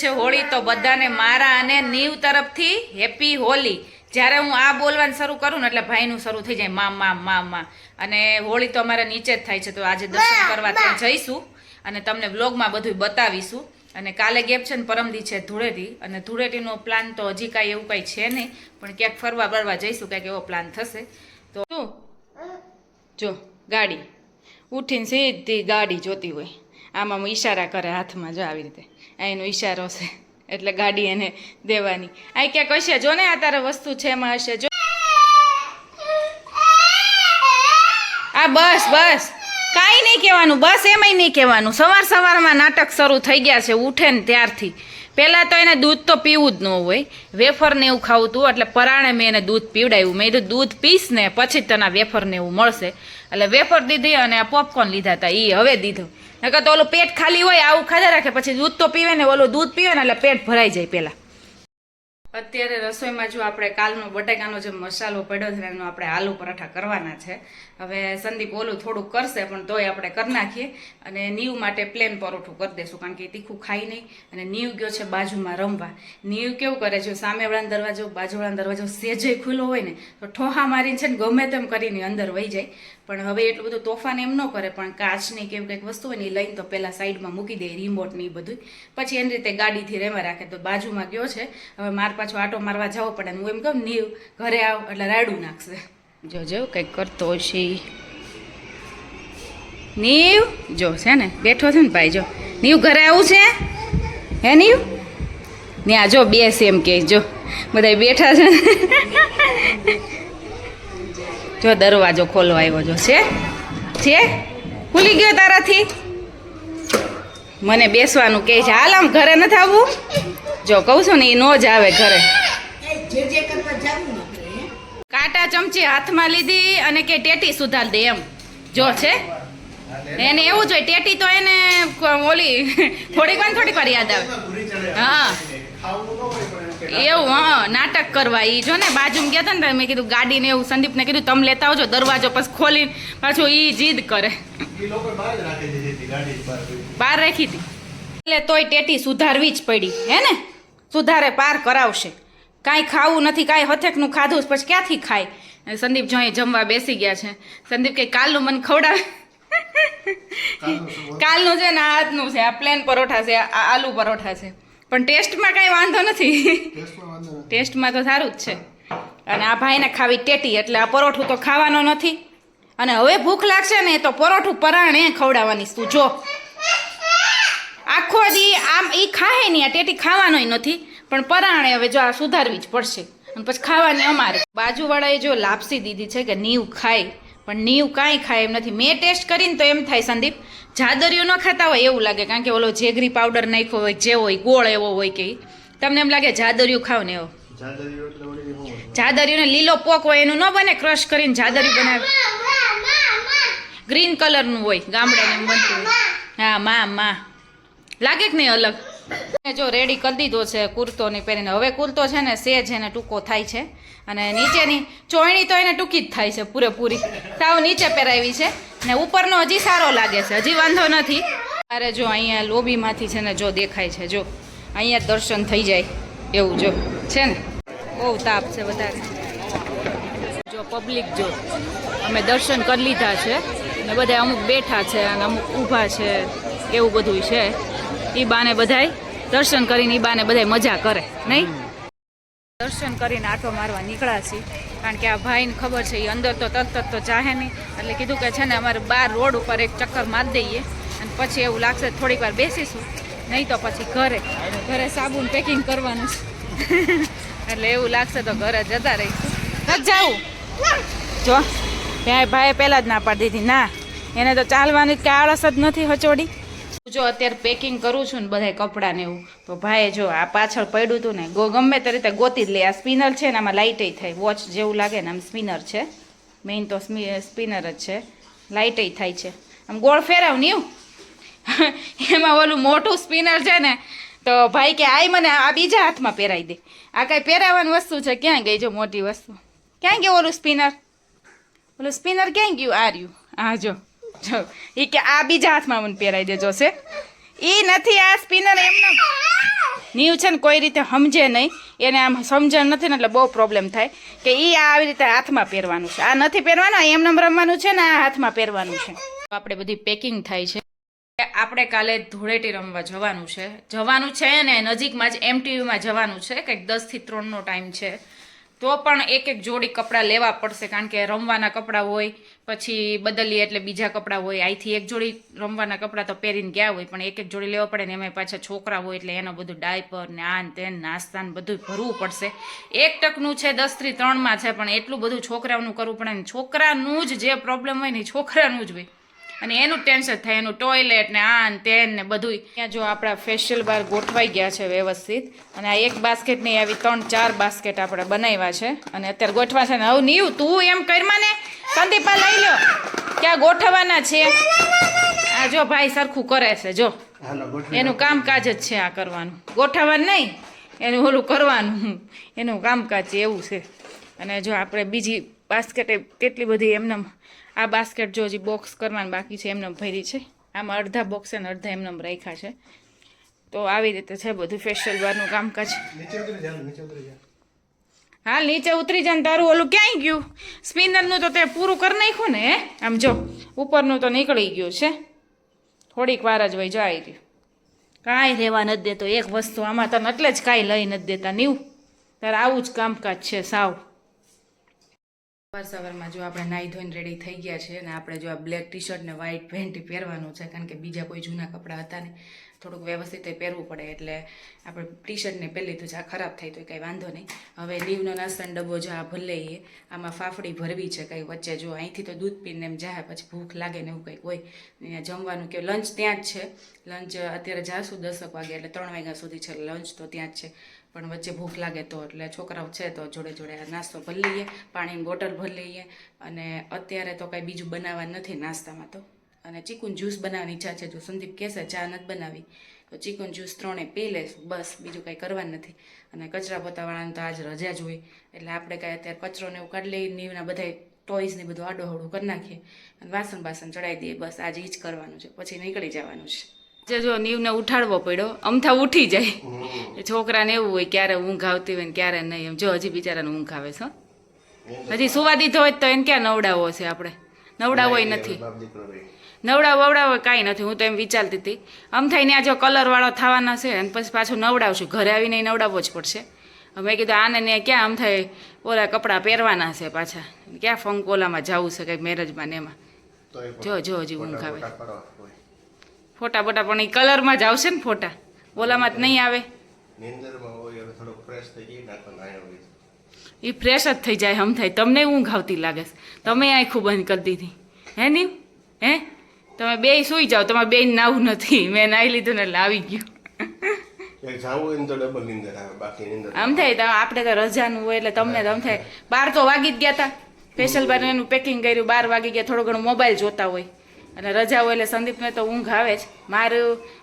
છે હોળી, તો બધાને મારા અને નીવ તરફથી હેપી હોલી. જ્યારે હું આ બોલવાનું શરૂ કરું ને એટલે ભાઈનું શરૂ થઈ જાય મા. અને હોળી તો અમારે નીચે જ થાય છે, તો આજે દર્શન કરવા ત્યાં જઈશું અને તમને વ્લોગમાં બધું બતાવીશું. અને કાલે ગેપ છે ને પરમદી છે ધૂળેટી, અને ધૂળેટીનો પ્લાન તો હજી કાંઈ એવું કાંઈ છે નહીં, પણ ક્યાંક ફરવા બરવા જઈશું, કાંઈક એવો પ્લાન થશે. તો જો ગાડી ઉઠીને સીધી ગાડી જોતી હોય, આમાં ઈશારા કરે હાથમાં, જો આવી રીતે એનો ઈશારો છે એટલે ગાડી એને દેવાની. આ ક્યાંક હશે, જો ને આ તારે વસ્તુ છે એમાં હશે. જો આ બસ કાંઈ નહીં કહેવાનું, બસ એમાંય નહીં કહેવાનું. સવારમાં નાટક શરૂ થઈ ગયા છે ઉઠે ને ત્યારથી. પહેલાં તો એને દૂધ તો પીવું જ ન હોય, વેફર ને એવું ખાવું હતું, એટલે પરાણે મેં એને દૂધ પીવડાવ્યું. મેં કીધું દૂધ પીસ ને પછી તને વેફર ને એવું મળશે, એટલે વેફર દીધી અને આ પોપકોર્ન લીધા હતા, એ હવે દીધું. નકર તો ઓલું પેટ ખાલી હોય આવું ખાધા રાખે, પછી દૂધ તો પીવે ને, ઓલું દૂધ પીવે ને એટલે પેટ ભરાઈ જાય પહેલાં. અત્યારે રસોઈમાં જો આપણે કાલનો બટાકાનો જે મસાલો પડ્યો છે એનો આપણે આલુ પરાઠા કરવાના છે. હવે સંદીપ ઓલું થોડુંક કરશે પણ તોય આપણે કરી નાખીએ, અને નીવ માટે પ્લેન પરોઠું કરી દઈશું, કારણ કે તીખું ખાઈ નહીં. અને નીવ ગયો છે બાજુમાં રમવા. નીવ કેવું કરે છે, સામેવાળાનો દરવાજો બાજુવાળાનો દરવાજો સેજે ખુલ્લો હોય ને તો ઠોહા મારીને છે ને ગમે તેમ કરીને અંદર વહી જાય. પણ હવે એટલું બધું તોફાન એમ ન કરે, પણ કાચની કેવું કંઈક વસ્તુ હોય ને એ લઈને તો પહેલાં સાઈડમાં મૂકી દે, રિમોટ ને એ બધું, પછી એની રીતે ગાડીથી રેમાં રાખે. તો બાજુમાં ગયો છે, હવે માર પાછો આટો મારવા જવો પડે. હું એમ કહું નીવ ઘરે આવ એટલે રાડું નાખશે. જો કંઈક કરતો છે નીવ, જો છે ને બેઠો છે ને ભાઈ. જો નીવ ઘરે આવું છે હે નીવ? ત્યાં જો બેસ એમ કે, જો બધા બેઠા છે જો દરવાજો ખોલવા આવ્યો. જો છે ખુલી ગયો તારાથી? મને બેસવાનું કહે છે, હાલ આમ ઘરે નથી આવવું. જો કહું છું ને એ નો જ આવે ઘરે. કાંટા ચમચી હાથમાં લીધી અને કે ટેટી સુધાર દે એમ. જો છે એને એવું જ હોય, ટેટી તો એને ઓલી થોડીક વાર યાદ આવે. હા એવું, હા નાટક કરવા. એ જો ને બાજુમાં ગયા હતા ને, મેં કીધું ગાડીને એવું સંદીપને કીધું તમે લેતા આવજો, દરવાજો પછી ખોલીને પાછું એ જીદ કરે. બહાર રાખી હતી એટલે તોય ટેટી સુધારવી જ પડી હે ને. સુધારે પાર કરાવશે. કાંઈ ખાવું નથી, કાંઈ હથેકનું ખાધું પછી ક્યાંથી ખાય. સંદીપ જો અહીં જમવા બેસી ગયા છે. સંદીપ કે કાલનું મને ખવડાવે. કાલનું છે ને આ આજનું છે, આ પ્લેન પરોઠા છે, આ આલુ પરોઠા છે, પણ ટેસ્ટમાં કાંઈ વાંધો નથી. ટેસ્ટમાં તો સારું જ છે. અને આ ભાઈને ખાવી ટેટી, એટલે આ પરોઠું તો ખાવાનો નથી. અને હવે ભૂખ લાગશે ને તો પરોઠું પરાણે ખવડાવવાની. તું જો આખો દી આમ એ ખાહે નહીં, આ ટેટી ખાવાનોય નથી, પણ પરાણે હવે જો આ સુધારવી જ પડશે. અને પછી ખાવાની અમારે. બાજુવાળાએ જો લાપસી દીધી છે કે નીવ ખાય, પણ નીવ કાંઈ ખાય એમ નથી. મેં ટેસ્ટ કરીને તો એમ થાય સંદીપ જાદરિયું ન ખાતા હોય એવું લાગે, કારણ કે ઓલો જેગરી પાવડર નાખ્યો હોય, જે હોય ગોળ એવો હોય કે તમને એમ લાગે જાદરિયું ખાવ ને એવો. જાદરિયું ને લીલો પોક હોય એનું ન બને, ક્રશ કરીને જાદરિયું બનાવે. ગ્રીન કલરનું હોય, ગામડાને એમ બનતું હોય. હા માં લાગે કે નહીં અલગ. જો રેડી કરી દીધો છે કુર્તો ને પહેરીને. હવે કુર્તો છે ને સેજ એને ટૂંકો થાય છે, અને નીચેની ચોયણી તો એને ટૂંકી જ થાય છે પૂરેપૂરી. સાવ નીચે પહેરાવી છે ને ઉપરનો હજી સારો લાગે છે, હજી વાંધો નથી. અરે જો અહીંયા લોબીમાંથી છે ને જો દેખાય છે, જો અહીંયા દર્શન થઈ જાય એવું જો છે ને. બહુ તાપ છે વધારે. જો પબ્લિક જો અમે દર્શન કરી લીધા છે ને બધા અમુક બેઠા છે અને અમુક ઊભા છે, એવું બધું છે. ઈ બાને બધાય દર્શન કરીને ઈ બાને બધાય મજા કરે નહીં. દર્શન કરીને આટો મારવા નીકળ્યા છીએ, કારણ કે આ ભાઈને ખબર છે એ અંદર તો તરત તો ચાહે નહીં, એટલે કીધું કે છે ને અમારે બહાર રોડ ઉપર એક ચક્કર મારી દઈએ, અને પછી એવું લાગશે થોડીક વાર બેસીશું, નહીં તો પછી ઘરે સાબુન પેકિંગ કરવાનું છે એટલે એવું લાગશે તો ઘરે જતા રહીશું. નથી જાવું જો ત્યાં ભાઈએ પહેલાં જ ના પાડી દીધી, ના એને તો ચાલવાની કે આળસ જ નથી હચોડી. જો અત્યારે પેકિંગ કરું છું ને બધા કપડાં ને એવું, તો ભાઈએ જો આ પાછળ પડ્યું હતું ને ગમે તે રીતે ગોતી જ લે. આ સ્પિનર છે ને આમાં લાઇટે થાય, વોચ જેવું લાગે ને આમ સ્પિનર છે, મેઇન તો સ્પિનર જ છે, લાઇટે થાય છે. આમ ગોળ ફેરવ નહીં એમાં ઓલું મોટું સ્પિનર છે ને, તો ભાઈ કે આઈ મને આ બીજા હાથમાં પહેરાવી દે. આ કાંઈ પહેરાવાની વસ્તુ છે, ક્યાં ગઈ જો મોટી વસ્તુ, ક્યાં ગયું ઓલું સ્પિનર ક્યાં ગયું? આ રહ્યું. હા જો એ કે આ બીજા હાથમાં મને પહેરાવી દેજો છે. ઈ નથી આ સ્પિનર એમનો નીવ છે ને કોઈ રીતે સમજે નહીં, એને આમ સમજણ નથી ને એટલે બહુ પ્રોબ્લેમ થાય કે ઈ આ આવી રીતે હાથમાં પહેરવાનું છે, આ નથી પહેરવાનું, એમને રમવાનું છે ને આ હાથમાં પહેરવાનું છે. આપણે બધી પેકિંગ થાય છે. આપણે કાલે ધૂળેટી રમવા જવાનું છે ને નજીકમાં જ MTVમાં જવાનું છે, કંઈક 10 થી 3નો ટાઈમ છે. તો પણ એક જોડી કપડાં લેવા પડશે, કારણ કે રમવાના કપડાં હોય, પછી બદલીએ એટલે બીજા કપડાં હોય. અહીંથી એક જોડી રમવાના કપડાં તો પહેરીને ગયા હોય, પણ એક જોડી લેવા પડે ને એમાં પાછા છોકરા હોય એટલે એનું બધું ડાયપર ને આન તેન નાસ્તા ને બધું ભરવું પડશે. 1 ટકનું છે 10 થી 3માં છે, પણ એટલું બધું છોકરાઓનું કરવું પડે ને છોકરાનું જ જે પ્રોબ્લેમ હોય ને છોકરાનું જ હોય, અને એનું ટેન્શન થાય, એનું ટોયલેટ ને આન તેન ને બધું. ત્યાં જો આપણા ફેશિયલ બાર ગોઠવાઈ ગયા છે વ્યવસ્થિત, અને આ એક બાસ્કેટ નહીં આવી 3-4 બાસ્કેટ આપણે બનાવ્યા છે અને અત્યારે ગોઠવા છે ને. હવે નીવ તું એમ કરમાં ને સંદીપા લઈ લો ક્યાં ગોઠવવાના છે. આ જો ભાઈ સરખું કરે છે, જો એનું કામકાજ જ છે આ કરવાનું, ગોઠવવાનું નહીં, એનું ઓલું કરવાનું, એનું કામકાજ છે એવું છે. અને જો આપણે બીજી બાસ્કેટ કેટલી બધી એમને આ બાસ્કેટ જો હજી બોક્સ કરવાનું બાકી છે, એમને ભરી છે. આમાં અડધા બોક્સ અને અડધા એમને રાખ્યા છે. તો આવી રીતે છે બધું ફેશિયલ બારનું કામકાજ. હાલ નીચે ઉતરી જાય. તારું ઓલું ક્યાંય ગયું સ્પિનરનું? તો તે પૂરું કરી નાખ્યું ને. આમ જો ઉપરનું તો નીકળી ગયું છે, થોડીક વાર જ વહી જાય રહ્યું, કાંઈ રહેવા નથી દેતો એક વસ્તુ આમાં તને, એટલે જ કાંઈ લઈ નથી દેતા. નીવ તારે આવું જ કામકાજ છે સાવ. સવારમાં જો આપણે નાહી ધોઈને રેડી થઈ ગયા છે, અને આપણે જો આ બ્લેક ટી શર્ટ ને વ્હાઈટ પેન્ટ પહેરવાનું છે, કારણ કે બીજા કોઈ જૂના કપડાં હતા ને, થોડુંક વ્યવસ્થિત પહેરવું પડે, એટલે આપણે ટી શર્ટને પહેરી લીધું છે. આ ખરાબ થઈ તો કંઈ વાંધો નહીં. હવે નીવનો નાસ્તાનો ડબ્બો જો આ ભલે લઈએ, આમાં ફાફડી ભરવી છે કંઈ વચ્ચે. જો અહીંથી તો દૂધ પીને એમ જાય, પછી ભૂખ લાગે ને એવું કંઈક હોય. અહીંયા જમવાનું કે લંચ ત્યાં જ છે. લંચ અત્યારે જાશું 10 વાગે, એટલે 3 વાગ્યા સુધી છે લંચ, તો ત્યાં જ છે. પણ વચ્ચે ભૂખ લાગે તો એટલે છોકરાઓ છે તો જોડે જોડે નાસ્તો ભરી લઈએ, પાણીની બોટલ ભરી લઈએ. અને અત્યારે તો કાંઈ બીજું બનાવવા નથી નાસ્તામાં તો. અને ચીકુનું જ્યુસ બનાવવાની ઈચ્છા છે. જો સંદીપ કહેશે ચા નથી બનાવી તો ચીકુનું જ્યુસ 3 પી લઈશું, બસ બીજું કાંઈ કરવાનું નથી. અને કચરા પોતાવાળાને તો આજ રજા જ હોય, એટલે આપણે કાંઈ અત્યારે કચરો ને એવું કાઢી લઈએ, નીવના બધા ટોયસ ને બધું આડોહળું કરી નાખીએ અને વાસણ ચડાવી દઈએ. બસ આજે એ જ કરવાનું છે, પછી નીકળી જવાનું છે. જો નીવને ઉઠાડવો પડ્યો, અમથા ઉઠી જાય. છોકરાને એવું હોય ક્યારે ઊંઘ આવતી હોય ને ક્યારે નહીં. એમ જો હજી બિચારાને ઊંઘ આવે છે, હજી સુવા દીધો હોય તો એને ક્યાં નવડાવો છે આપણે? નવડાવો નથી, નવડાવો કાંઈ નથી. હું તો એમ વિચારતી હતી આમ થઈને આ જો કલરવાળો થવાના છે અને પછી પાછું નવડાવશું, ઘરે આવીને નવડાવવો જ પડશે. મેં કીધું આને ને ક્યાં આમ થાય ઓલા કપડાં પહેરવાના છે પાછા, ક્યાં ફંક ઓલામાં જવું છે કંઈક મેરેજમાં ને એમાં. જો હજી ઊંઘ આવે. ફોટા બોટા પણ એ કલરમાં જ આવશે ને, ફોટા ઓલામાં જ નહીં આવે. એ ફ્રેશ જ થઈ જાય એમ થાય. તમને ઊંઘ આવતી લાગે છે, તમે આખું બંધ કરી દીધી હે નહીં? હે તમે બે સુઈ જાઓ, તમારે બે નાવું નથી. મેં નાહી લીધું ને એટલે આવી ગયું. આમ થાય તો આપણે તો રજાનું હોય એટલે તમને તો આમ થાય. 12 તો વાગી જ ગયા હતા, સ્પેશિયલ બાર એનું પેકિંગ કર્યું, 12 વાગી ગયા. થોડો ઘણો મોબાઈલ જોતા હોય અને રજા હોય એટલે સંદીપને તો ઊંઘ આવે જ.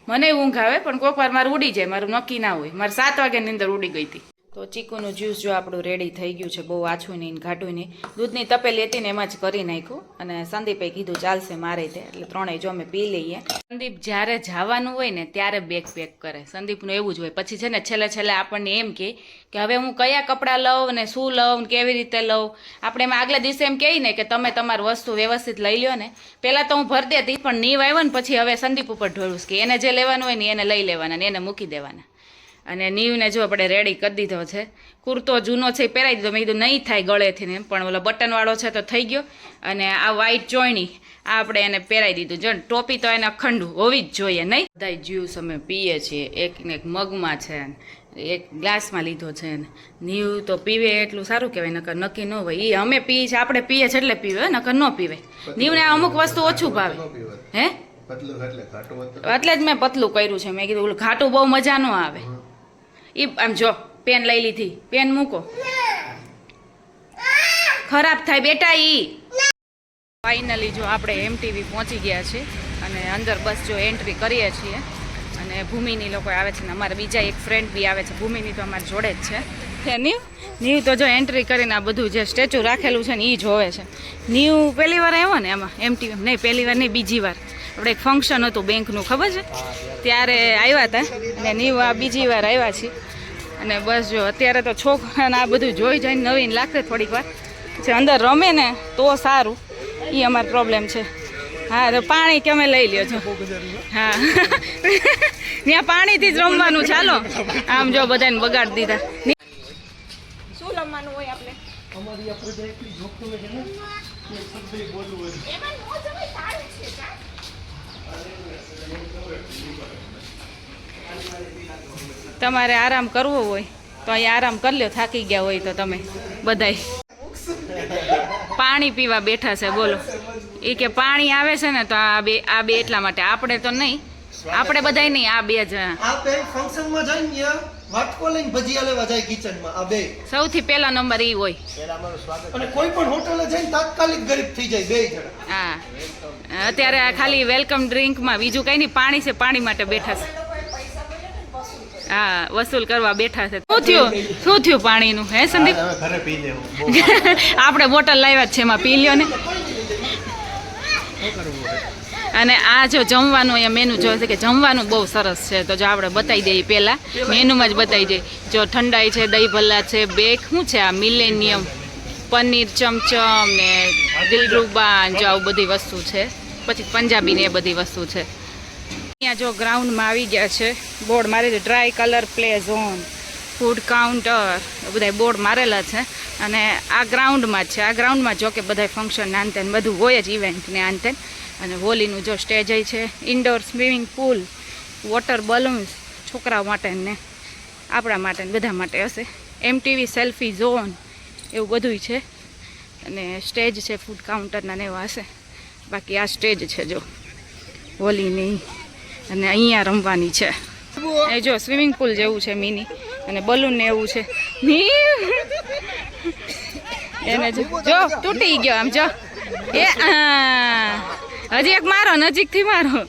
મને ઊંઘ આવે, પણ કોઈક વાર મારું ઉડી જાય, મારું નક્કી ના હોય. મારે 7 વાગ્યાની અંદર ઉડી ગઈ હતી. તો ચીકુનું જ્યુસ જો આપણું રેડી થઈ ગયું છે, બહુ આછું નહીં ઘાટું નહીં. દૂધની તપેલી હતી ને એમાં જ કરી નાખ્યું, અને સંદીપે કીધું ચાલશે મારે તે, એટલે 3 જો અમે પી લઈએ. સંદીપ જ્યારે જવાનું હોય ને ત્યારે બેગ પેક કરે. સંદીપનું એવું જ હોય. પછી છે ને છેલ્લે આપણને એમ કે હવે હું કયા કપડાં લઉં ને શું લઉં કેવી રીતે લઉં. આપણે એમાં આગલા દિવસે એમ કહીએ ને કે તમે તમારી વસ્તુ વ્યવસ્થિત લઈ લો ને. પહેલાં તો હું ભરી દેતી, પણ નીવ આવ્યો ને પછી હવે સંદીપ ઉપર ઢોળું કે એને જે લેવાનું હોય ને એને લઈ લેવાના ને એને મૂકી દેવાના. અને નીવને જો આપણે રેડી કરી દીધો છે. કુર્તો જૂનો છે એ પહેરાવી દીધો. મેં કીધું નહીં થાય ગળેથી ને, પણ ઓલો બટનવાળો છે તો થઈ ગયો. અને આ વ્હાઈટ ચોયણી આ આપણે એને પહેરાવી દીધું. જો ટોપી તો એને અખંડ હોવી જ જોઈએ નહીં. બધા જ્યુસ અમે પીએ છીએ, એકને એક મગમાં છે, એક ગ્લાસમાં લીધો છે. નીવ તો પીવે એટલું સારું કહેવાય, નકર નક્કી ન હોય. એ અમે પીએ છીએ, આપણે પીએ છીએ એટલે પીવે, નકર ન પીવે. નીવને અમુક વસ્તુ ઓછું ભાવે. હે એટલે જ મેં પતલું કર્યું છે. મેં કીધું ઓલું ઘાટું બહુ મજા ન આવે. એ આમ જો પેન લઈ લીધી, પેન મૂકો, ખરાબ થાય બેટા. ફાઇનલી જો આપણે MTV પહોંચી ગયા છે અને અંદર બસ જો એન્ટ્રી કરીએ છીએ. અને ભૂમિની લોકો આવે છે ને અમારા બીજા એક ફ્રેન્ડ બી આવે છે. ભૂમિની તો અમારી જોડે જ છે. નીવ તો જો એન્ટ્રી કરીને આ બધું જે સ્ટેચ્યુ રાખેલું છે ને એ જોવે છે. નીવ પહેલી વાર આવ્યો ને એમાં MTV, નહીં પહેલી વાર નહીં બીજી વાર. આપણે એક ફંક્શન હતું બેંકનું, ખબર છે? ત્યારે આવ્યા હતા અને બીજી વાર આવ્યા છીએ. અને બસ જો અત્યારે તો છોકરાને આ બધું જોઈ જઈને નવીન લાગશે થોડીક વાર. જે અંદર રમે ને તો સારું, એ અમારો પ્રોબ્લેમ છે. હા તો પાણી કે અમે લઈ લ્યો છો. હા ત્યાં પાણીથી જ રમવાનું. ચાલો આમ જો બધાને બગાડી દીધા. શું રમવાનું હોય આપણે? તમારે આરામ કરવો હોય તો અહીં આરામ કરી લ્યો. થાકી ગયા હોય તો તમે બધાય પાણી પીવા બેઠા છે. બોલો, એ કે પાણી આવે છે ને તો આ બે એટલા માટે, આપણે તો નહીં, આપણે બધાય નહીં, આ બે જણા. આ બે ફંક્શનમાં જઈને વાટકો લઈને ભજીયા લેવા જાય કિચનમાં. આ બે સૌથી પહેલા નંબર ઈ હોય. અને કોઈ પણ હોટલે જઈને તાત્કાલિક ગરીબ થઈ જાય બે જણા. હા, અત્યારે આ ખાલી વેલકમ ડ્રિંકમાં બીજું કઈ નહીં, પાણી છે, પાણી માટે બેઠા છે. હા, વસૂલ કરવા બેઠા છે. શું થયું પાણીનું? હે સંદીપ? આપણે બોટલ લાવ્યા જ છે, એમાં પી લ્યો ને. અને આ જો જમવાનું અહીંયા મેનુ જોશે કે જમવાનું બહુ સરસ છે. તો જો આપણે બતાવી દઈએ, પહેલાં મેનુમાં જ બતાવી દઈએ. જો ઠંડાઈ છે, દહીં ભલ્લા છે, બેક શું છે આ મિલેનિયમ, પનીર ચમચમ ને દિલરૂબા, જો આવું બધી વસ્તુ છે. પછી પંજાબી ને એ બધી વસ્તુ છે. અહીંયા જો ગ્રાઉન્ડમાં આવી ગયા છે, બોર્ડ મારે છે, dry colour play zone, food counter, બધા બોર્ડ મારેલા છે. અને આ ગ્રાઉન્ડમાં જ છે. આ ગ્રાઉન્ડમાં જો કે બધા ફંક્શન આનતેન બધું હોય જ, ઇવેન્ટ ને આનતેન. અને હોલીનું જો સ્ટેજ છે, indoor swimming pool, water balloons છોકરાઓ માટે ને આપણા માટે ને બધા માટે હશે. MTV સેલ્ફી ઝોન એવું બધું છે. અને સ્ટેજ છે, ફૂડ કાઉન્ટરના ને એવા હશે. બાકી આ સ્ટેજ છે જો હોલીની, અને અહીંયા રમવાની છે. એ જો સ્વિમિંગ પુલ જેવું છે મિની, અને બલૂન ને એવું છે. એને જો તૂટી ગયો આમ જો. એ હજી એક મારો, નજીકથી મારો,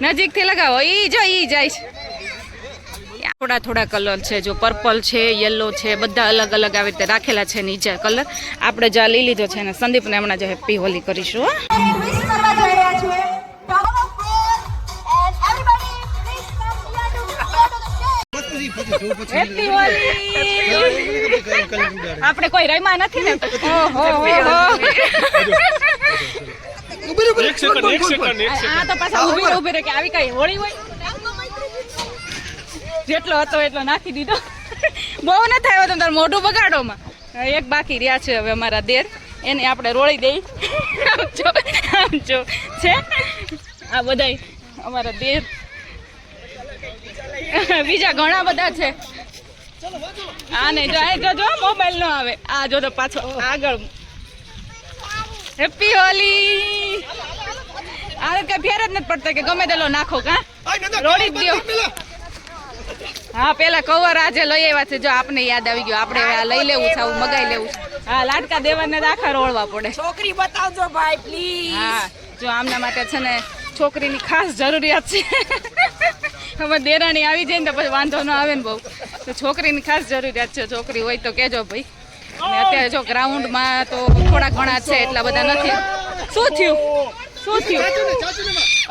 નજીકથી લગાવો. ઈ જો ઈ જાય છે. થોડા કલર છે, જો પર્પલ છે, યલો છે, બધા અલગ અલગ આવી રીતે રાખેલા છે નીચે કલર. આપણે જા લઈ લીધો છે અને સંદીપને હમણાં જો હેપી હોલી કરીશું. હેપી હોલી. આપણે કોઈ રમ્યા નથી ને. આ તો પાછા ઉભી રહે કે આવી કઈ હોળી હોય. જેટલો હતો એટલો નાખી દીધો. બહુ ન થાય તો તાર મોઢું બગાડોમાં. એક બાકી રહ્યા છે હવે અમારા દેર, એને આપણે રોળી દઈ. આમ જો છે આ બધા અમારા દેર, બીજા ઘણા બધા છે. આ નહીં જો મોબાઈલ નો આવે. આ જો તો પાછો આગળ હેપી હોલી. આ કઈ ફેર જ નથી પડતા કે ગમે તેલો નાખો. કા રોડી જ દો. હા, પેલા કવર આજે લઈ આવ્યા છે. જો આપને યાદ આવી ગયો, આપણે આ લઈ લેવું છે, આવું મગાઈ લેવું છે. હા, લાડકા દેવાને આખા રોળવા પડે. છોકરી બતાવજો ભાઈ પ્લીઝ. હા, જો આમના માટે છે ને છોકરીની ખાસ જરૂરિયાત છે. હવે દેરાણી આવી જાય ને તો પછી વાંધો ન આવે ને બહુ. તો છોકરીની ખાસ જરૂરિયાત છે. છોકરી હોય તો કહેજો ભાઈ. અને અત્યારે જો ગ્રાઉન્ડમાં તો થોડા ઘણા છે, એટલા બધા નથી. શું થયું?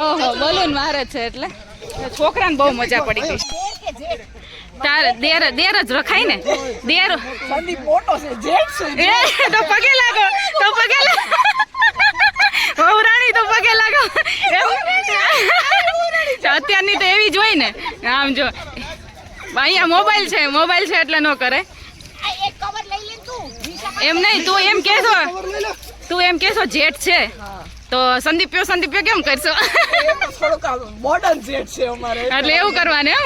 ઓહો, બલૂન મારે છે એટલે છોકરાને બહુ મજા પડી ગઈ. તારે દેર જ રખાય ને. દેર મોટો છે, જેટ છે. તો પગે લાગો, રાણી તો પગે લાગો. અત્યારની તો એવી જ હોય ને. આમ જો અહીંયા મોબાઈલ છે એટલે ન કરે. એમ નહીં, તું એમ કેશો જેટ છે તો સંદીપ્યો કેમ કરશો? મોડર્ન જેટ છે અમારે, એટલે એવું કરવાનું એમ.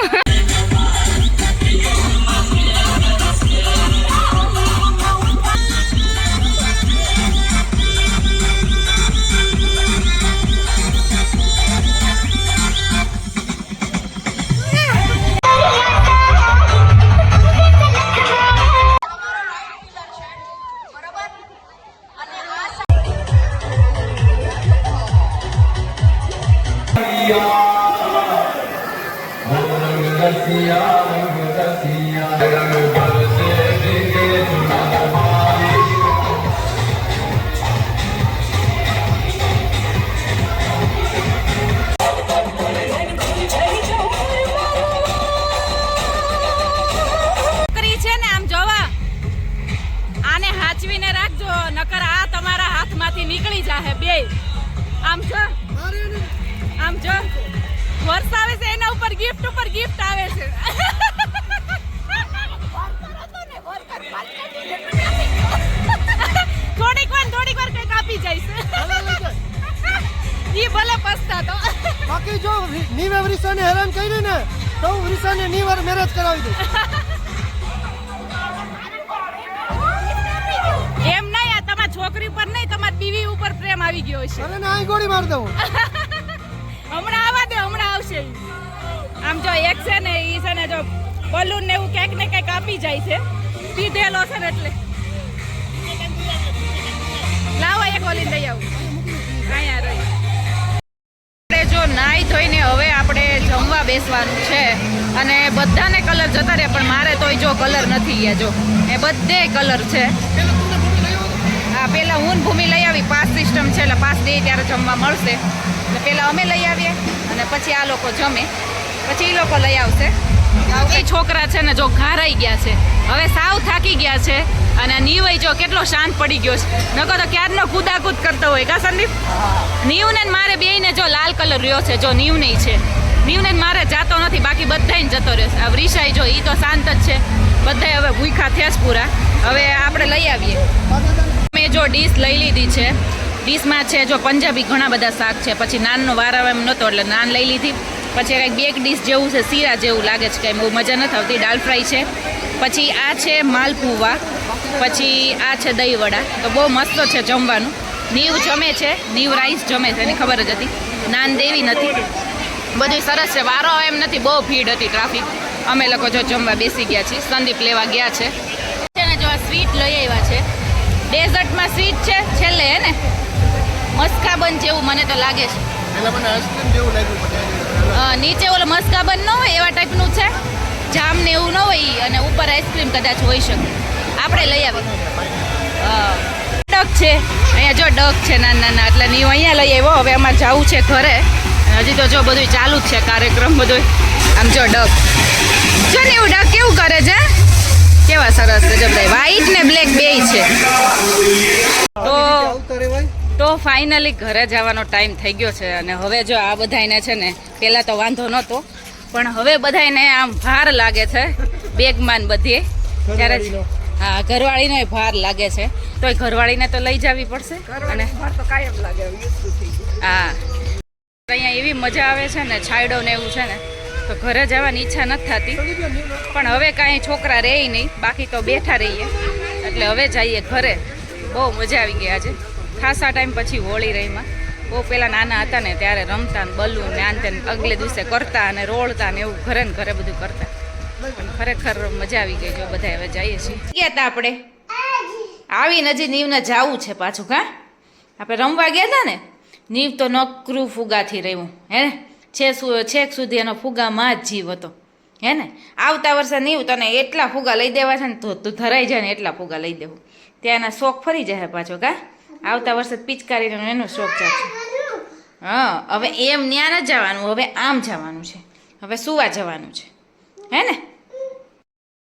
આમ જો આમ જો વર્ષ આવે છે એના ઉપર ગિફ્ટ આવે છે થોડીક વાર કઈક આપી જાય છે ઈ ભલે પસ્તાતો બાકી જો નીવે વરિસાને હેરાન કરી ને તો હું વરિસાને નીવર મેરેજ કરાવી દઉં. એમ નહીં આ તમારી છોકરી પર નહીં તમારી બીવી ઉપર પ્રેમ આવી ગયો છે અરે ના અહીં ગોળી માર દઉં. હમણાં આવવા દે હમણાં આવશે ઈ. આમ જો એક છે ને ઈ છે ને જો બલૂન ને એવું ક્યાંક ને ક્યાંક આપી જાય છે પીધેલો છે ને એટલે લાવો એક ઓલી લઈ આવું અહીંયા રહી આપણે જો નાઈ ધોઈને હવે આપણે જમવા બેસવાનું છે અને બધાને કલર જતા રહ્યા પણ મારે તોય જો કલર નથી ગયા જો એ બધે કલર છે. હા પેલા હું ને ભૂમિ લઈ આવી પાસ સિસ્ટમ છે એટલે પાસ દઈએ ત્યારે જમવા મળશે એટલે પેલા અમે લઈ આવીએ અને પછી આ લોકો જમે પછી એ લોકો લઈ આવશે. એ છોકરા છે ને જો ઘારાઈ ગયા છે હવે સાવ થાકી ગયા છે અને નીવઈ જો કેટલો શાંત પડી ગયો છે નકો તો ક્યારનો કૂદાકૂદ કરતો હોય કા સંદીપ. નીવને ને મારે બેયને જો લાલ કલર રહ્યો છે જો નીવ નહીં છે નીવને મારે જાતો નથી બાકી બધાને જતો રહ્યો છે. હવે રીશાઈ જો ઈ તો શાંત જ છે બધાય હવે ભૂખ્યા થયા જ પૂરા. હવે આપણે લઈ આવીએ. મેં જો ડીશ લઈ લીધી છે ડીશમાં છે જો પંજાબી ઘણા બધા શાક છે પછી નાનનો વાર આવે એમ નહોતો એટલે નાન લઈ લીધી પછી કંઈક બેક ડીશ જેવું છે શીરા જેવું લાગે છે કંઈ બહુ મજા નથી આવતી દાલ ફ્રાય છે પછી આ છે માલપુવા પછી આ છે દહીં વડા તો બહુ મસ્ત છે જમવાનું. નીવ જમે છે નીવ રાઈસ જમે છે એની ખબર જ હતી નાન દેવી નથી બધું સરસ છે વારો એમ નથી બહુ ભીડ હતી ટ્રાફિક. અમે લોકો જો જમવા બેસી ગયા છીએ સંદીપ લેવા ગયા છે ને જો આ સ્વીટ લઈ આવ્યા છે ડેઝર્ટમાં સ્વીટ છે છેલ્લે હે ને મસ્કાબન જેવું મને તો લાગે છે. એટલે મને આઈસ્ક્રીમ જેવું લાગ્યું પણ નીચે ઓલો મસ્કાબન ન હોય એવા ટાઈપનું છે જામ ને એવું ન હોય અને ઉપર આઈસ્ક્રીમ કદાચ હોઈ શકે આપણે લઈ આવી. ડક છે અહીંયા જો ડક છે નાના નાના એટલે નીવ અહીંયા લઈ આવ્યો હવે અમારે જવું છે ઘરે હજી તો જો બધું ચાલુ જ છે કાર્યક્રમ બધું આમ જો ડક જો ને એવું ડક કેવું કરે છે કેવા સરસ છે જબરાઈ વ્હાઈટ ને બ્લેક બેય છે. આવતા રહેવાય. તો ફાઇનલી ઘરે જવાનો ટાઈમ થઈ ગયો છે અને હવે જો આ બધાને છે ને પહેલાં તો વાંધો નહોતો પણ હવે બધાને આમ ભાર લાગે છે બેગમાં ને બધે ત્યારે હા ઘરવાળીનો ભાર લાગે છે તોય ઘરવાળીને તો લઈ જવી પડશે અને તો કાયમ લાગે હા અહીંયા એવી મજા આવે છે ને છાયડો ને એવું છે ને તો ઘરે જવાની ઈચ્છા નથી થતી પણ હવે કાંઈ છોકરા રહે નહીં બાકી તો બેઠા રહીએ એટલે હવે જઈએ ઘરે. બહુ મજા આવી ગઈ આજે ખાસા ટાઈમ પછી હોળી રહીમાં બહુ પહેલાં નાના હતા ને ત્યારે રમતા ને બલૂન ને આન તેને અગલે દિવસે કરતા અને રોળતા ને એવું ઘરે ને ઘરે બધું કરતા પણ ખરેખર મજા આવી ગઈ જો બધા હવે જઈએ છીએ. ગયા હતા આપણે આવીને હજી નીવને જાવું છે પાછું કા આપણે રમવા ગયા હતા ને નીવ તો નકરું ફુગાથી રહ્યું હે ને છેક સુધી એનો ફુગામાં જ જીવ હતો હે ને. આવતા વર્ષે નીવ તને એટલા ફુગા લઈ દેવા છે ને તો તું ધરાઈ જાય ને એટલા ફુગા લઈ દેવું ત્યાંના શોખ ફરી જાય પાછો કા આવતા વર્ષે પિચકારીનો એનો શોખ જાગશે. હા હવે એમ ન્યા ન જવાનું હવે આમ જવાનું છે હવે સુવા જવાનું છે હે ને.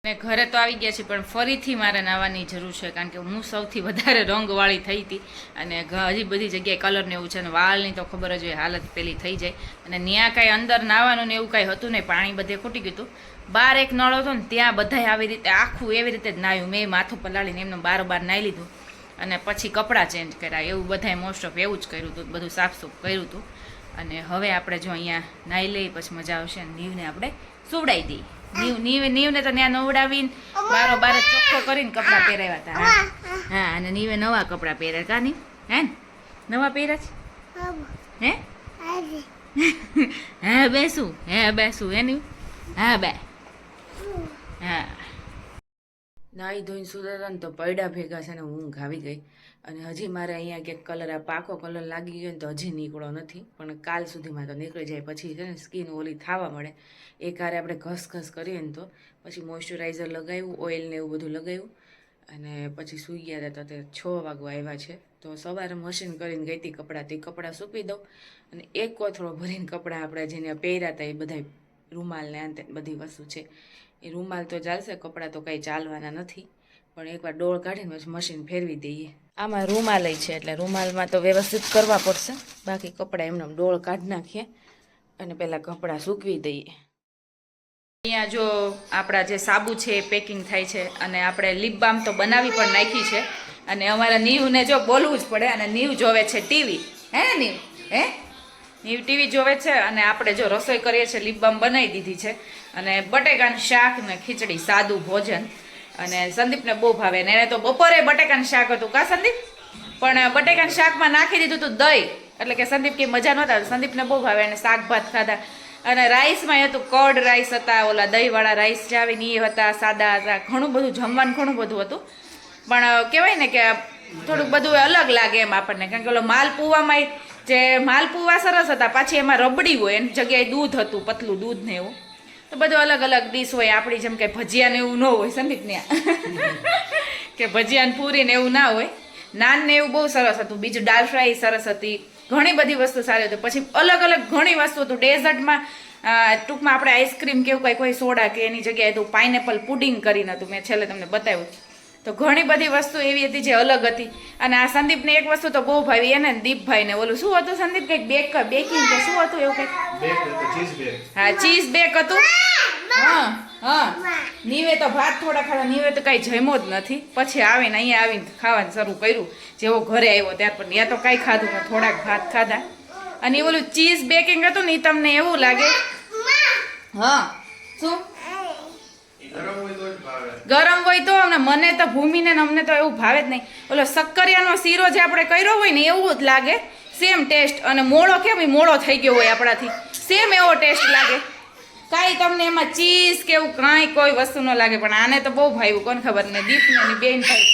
મેં ઘરે તો આવી ગયા છે પણ ફરીથી મારે નાહવાની જરૂર છે કારણ કે હું સૌથી વધારે રંગવાળી થઈ હતી અને હજી બધી જગ્યાએ કલર ને એવું છે ને વાળની તો ખબર જ હોય હાલત પેલી થઈ જાય અને ત્યાં કાંઈ અંદર નાહવાનું ને એવું કાંઈ હતું નહીં પાણી બધે ખૂટી ગયું હતું. બહાર એક નળ હતો ને ત્યાં બધાય આવી રીતે આખું એવી રીતે જ નાહ્યું મેં માથું પલાળીને એમને બારોબાર નાહી લીધું અને પછી કપડાં ચેન્જ કર્યા એવું બધાએ મોસ્ટ ઓફ એવું જ કર્યું હતું બધું સાફસૂફ કર્યું હતું અને હવે આપણે જો અહીંયા નાહી લઈએ પછી મજા આવશે અને નીવને આપણે સુવડાવી દઈએ. નીવને તો ત્યાં નવડાવીને બારોબાર ચોખ્ખો કરીને કપડાં પહેરાવ્યા હતા હા અને નીવે નવા કપડાં પહેર્યા કા નીવ હે ને નવા પહેર્યા છે હે હા બેસું હે નીવ હા બે હા નાહી ધોઈને સુધા ને તો પૈડા ભેગા છે ને ઊંઘ આવી ગઈ અને હજી મારે અહીંયા ક્યાંક કલર આ પાકો કલર લાગી ગયો ને તો હજી નીકળો નથી પણ કાલ સુધીમાં તો નીકળી જાય પછી છે ને સ્કિન ઓલી થવા મળે એ કારે આપણે ઘસ કરીએ ને તો પછી મોઇશ્ચરાઇઝર લગાવ્યું ઓઇલ ને એવું બધું લગાવ્યું અને પછી સૂઈ ગયા હતા તો તે 6 વાગવા આવ્યા છે તો સવારે મશીન કરીને ગઈ હતી કપડાં તે કપડાં સૂકવી દઉં અને એક કોથળો ભરીને કપડાં આપણે જેને પહેર્યા હતા એ બધા રૂમાલ ને આ બધી વસ્તુ છે એ રૂમાલ તો ચાલશે કપડાં તો કંઈ ચાલવાના નથી પણ એકવાર ડોળ કાઢીને પછી મશીન ફેરવી દઈએ આમાં રૂમાલ છે એટલે રૂમાલમાં તો વ્યવસ્થિત કરવા પડશે, બાકી કપડાં એમને ડોળ કાઢી નાખીએ અને પહેલાં કપડાં સૂકવી દઈએ. અહીંયા જો આપણા જે સાબુ છે એ પેકિંગ થાય છે અને આપણે લિપ બામ તો બનાવી પણ નાખી છે અને અમારા નીવને જો બોલવું જ પડે અને નીવ જોવે છે ટીવી. હે નીવ? નીવ ટીવી જોવે છે અને આપણે જો રસોઈ કરીએ છીએ, લિપ બામ બનાવી દીધી છે અને બટેકાનું શાક ને ખીચડી, સાદું ભોજન. અને સંદીપને બહુ ભાવે ને એને તો બપોરે બટેકાનું શાક હતું કા સંદીપ, પણ બટેકાનું શાકમાં નાખી દીધું હતું દહીં, એટલે કે સંદીપ કે મજા નહોતા. સંદીપને બહુ ભાવે અને શાક ભાત ખાધા. અને રાઈસમાં હતું, કર્ડ રાઈસ હતા, ઓલા દહીંવાળા રાઈસ જે આવે ને એ હતા, સાદા હતા, ઘણું બધું જમવાનું ઘણું બધું હતું. પણ કહેવાય ને કે થોડુંક બધું અલગ લાગે એમ આપણને, કારણ કે ઓલો માલપુવામાં જે માલપુવા સરસ હતા, પાછી એમાં રબડી હોય, એની જગ્યાએ દૂધ હતું, પતલું દૂધ ને એવું. તો બધું અલગ અલગ ડીશ હોય. આપણી જેમ કે ભજીયા ને એવું ન હોય સંદીપને કે ભજીયા ને પૂરી ને એવું ના હોય. નાન ને એવું બહુ સરસ હતું. બીજું દાલ ફ્રાય સરસ હતી, ઘણી બધી વસ્તુ સારી હતી. પછી અલગ અલગ ઘણી વસ્તુ હતું. ડેઝર્ટમાં ટૂંકમાં આપણે આઈસ્ક્રીમ કે એવું કંઈક હોય, સોડા કે એની જગ્યાએ હતું પાઇનેપલ પુડિંગ કરીને હતું, મેં છેલ્લે તમને બતાવ્યું. તો ઘણી બધી વસ્તુ એવી હતી જે અલગ હતી. અને આ સંદીપને એક વસ્તુ તો બહુ ભાવી, એને દીપભાઈને ઓલું શું હતું સંદીપ, કંઈક બેકિંગ કે શું હતું એવું કંઈક? હા, ચીઝ બેક હતું. હા, નીવે તો ભાત થોડા ખાધા, નીવે તો કાંઈ જમ્યો જ નથી. પછી આવીને અહીંયા આવીને ખાવાનું શરૂ કર્યું, જેવો ઘરે આવ્યો ત્યાર પર. ત્યાં તો કાંઈ ખાધું ને થોડાક ભાત ખાધા. અને ઓલું ચીઝ બેકિંગ હતું ને, તમને એવું લાગે હા શું ગરમ હોય તો, અને મને તો ભૂમિને અમને તો એવું ભાવે જ નહીં. ઓલો શક્કરિયાનો શીરો જે આપણે કર્યો હોય ને એવું જ લાગે, સેમ ટેસ્ટ. અને મોળો કેમ મોળો થઈ ગયો હોય આપણાથી, સેમ એવો ટેસ્ટ લાગે. કાંઈ તમને એમાં ચીઝ કે એવું કાંઈ કોઈ વસ્તુ ન લાગે. પણ આને તો બહુ ભાવ્યું, કોને ખબર ને દીપને બેન ભાઈ